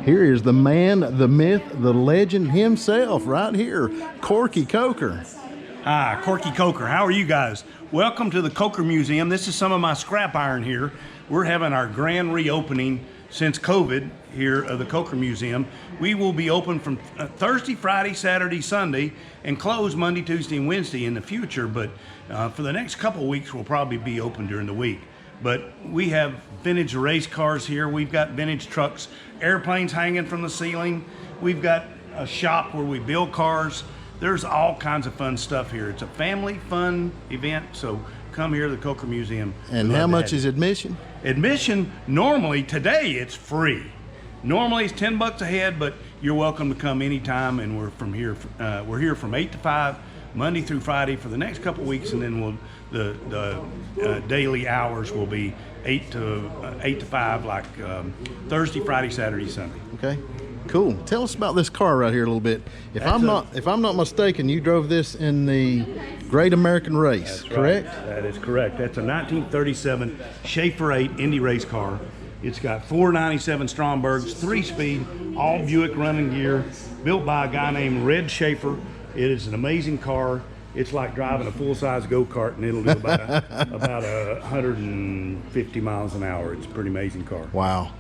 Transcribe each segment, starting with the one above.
Here is the man, the myth, the legend himself right here, Corky Coker. Hi, Corky Coker. How are you guys? Welcome to the Coker Museum. This is some of my scrap iron here. We're having our grand reopening since COVID here of the Coker Museum. We will be open from Thursday, Friday, Saturday, Sunday, and close Monday, Tuesday, and Wednesday in the future. But for the next couple of weeks, we'll probably be open during the week. But we have vintage race cars here. We've got vintage trucks, airplanes hanging from the ceiling. We've got a shop where we build cars. There's all kinds of fun stuff here. It's a family fun event, so come here to the Coker Museum. And how much is admission? Admission, normally, today it's free. Normally it's $10 a head, but you're welcome to come anytime, and we're here from 8 to 5, Monday through Friday for the next couple of weeks, and then the daily hours will be 8 to 5, like Thursday, Friday, Saturday, Sunday. Okay, cool. Tell us about this car right here a little bit. If I'm not mistaken, you drove this in the Great American Race, correct? Right. That is correct. That's a 1937 Schaefer 8 Indy race car. It's got 497 Strombergs, 3-speed, all Buick running gear, built by a guy named Red Schaefer. It is an amazing car. It's like driving a full-size go-kart, and it'll do about 150 miles an hour. It's a pretty amazing car. Wow.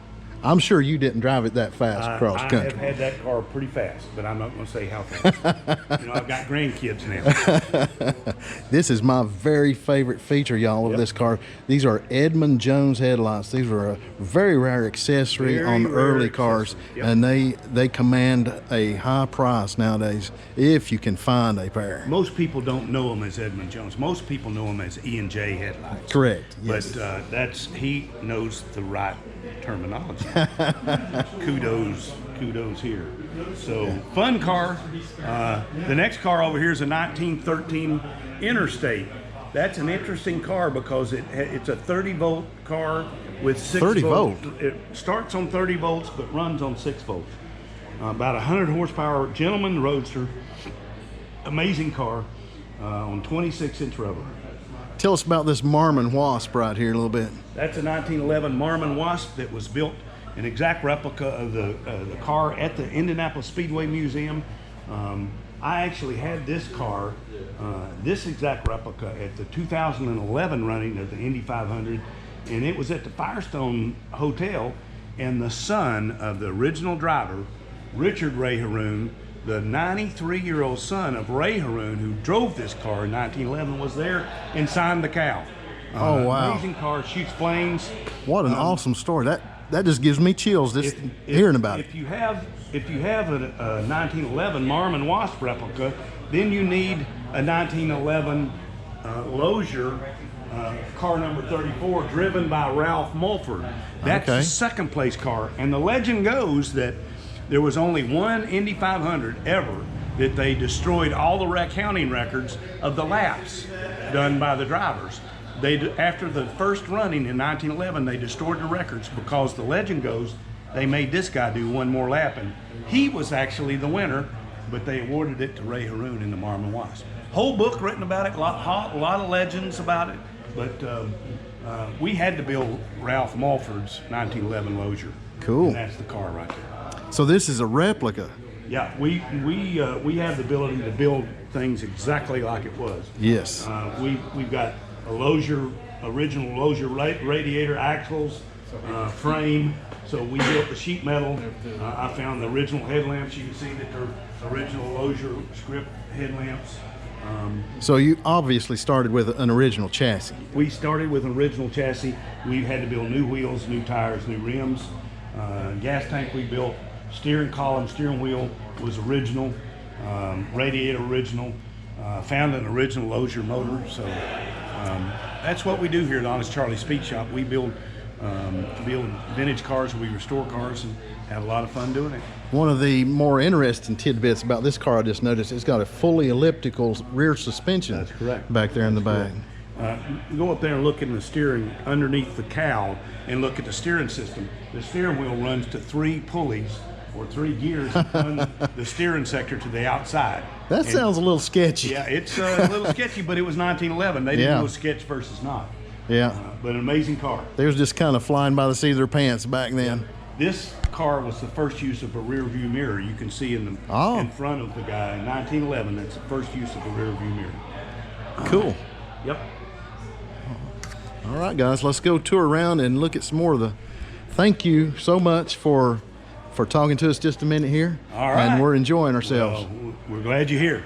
I'm sure you didn't drive it that fast across country. I have had that car pretty fast, but I'm not going to say how fast. I've got grandkids now. This is my very favorite feature, y'all, of this car. These are Edmond Jones headlights. These were a very rare accessory on early cars, and they command a high price nowadays if you can find a pair. Most people don't know them as Edmond Jones. Most people know them as E&J headlights. Correct. Yes. But he knows the right terminology. kudos here. So fun car. The next car over here is a 1913 Interstate. That's an interesting car because it's a 30-volt car with 6 volts. It starts on 30 volts but runs on 6 volts. About 100 horsepower Gentleman Roadster. Amazing car on 26-inch rubber. Tell us about this Marmon Wasp right here a little bit. That's a 1911 Marmon Wasp that was built an exact replica of the car at the Indianapolis Speedway Museum. I actually had this car, this exact replica, at the 2011 running of the Indy 500, and it was at the Firestone Hotel, and the son of the original driver, Richard Ray Haroon, the 93-year-old son of Ray Haroon, who drove this car in 1911, was there and signed the cow. Oh, wow. Amazing car, shoots flames. What an awesome story. That just gives me chills just hearing about it. If you have a 1911 Marmon Wasp replica, then you need a 1911 Lozier car number 34 driven by Ralph Mulford. That's the second place car. And the legend goes that there was only one Indy 500 ever that they destroyed all the accounting records of the laps done by the drivers. After the first running in 1911, they destroyed the records because the legend goes they made this guy do one more lap, and he was actually the winner, but they awarded it to Ray Haroon in the Marmon Wasp. Whole book written about it, a lot of legends about it, but we had to build Ralph Mulford's 1911 Lozier. Cool. And that's the car right there. So this is a replica. Yeah, we have the ability to build things exactly like it was. Yes. We've got a original Lozier radiator, axles, frame. So we built the sheet metal. I found the original headlamps. You can see that they're original Lozier script headlamps. So you obviously started with an original chassis. We started with an original chassis. We had to build new wheels, new tires, new rims. Gas tank we built. Steering column, steering wheel was original. Radiator original. Found an original Lozier motor. So that's what we do here at Honest Charlie Speed Shop. We build vintage cars, we restore cars, and have a lot of fun doing it. One of the more interesting tidbits about this car I just noticed, it's got a fully elliptical rear suspension. That's correct. Back there in the back. Go up there and look in the steering underneath the cowl and look at the steering system. The steering wheel runs to 3 pulleys or 3 gears on the steering sector to the outside. That sounds a little sketchy. Yeah, it's a little sketchy, but it was 1911. They didn't know sketch versus not. Yeah. But an amazing car. They was just kind of flying by the seat of their pants back then. This car was the first use of a rear view mirror. You can see in the in front of the guy in 1911. That's the first use of a rear view mirror. Cool. Yep. All right, guys, let's go tour around and look at some more of the. Thank you so much for talking to us just a minute here. All right. And we're enjoying ourselves. Well, we're glad you're here.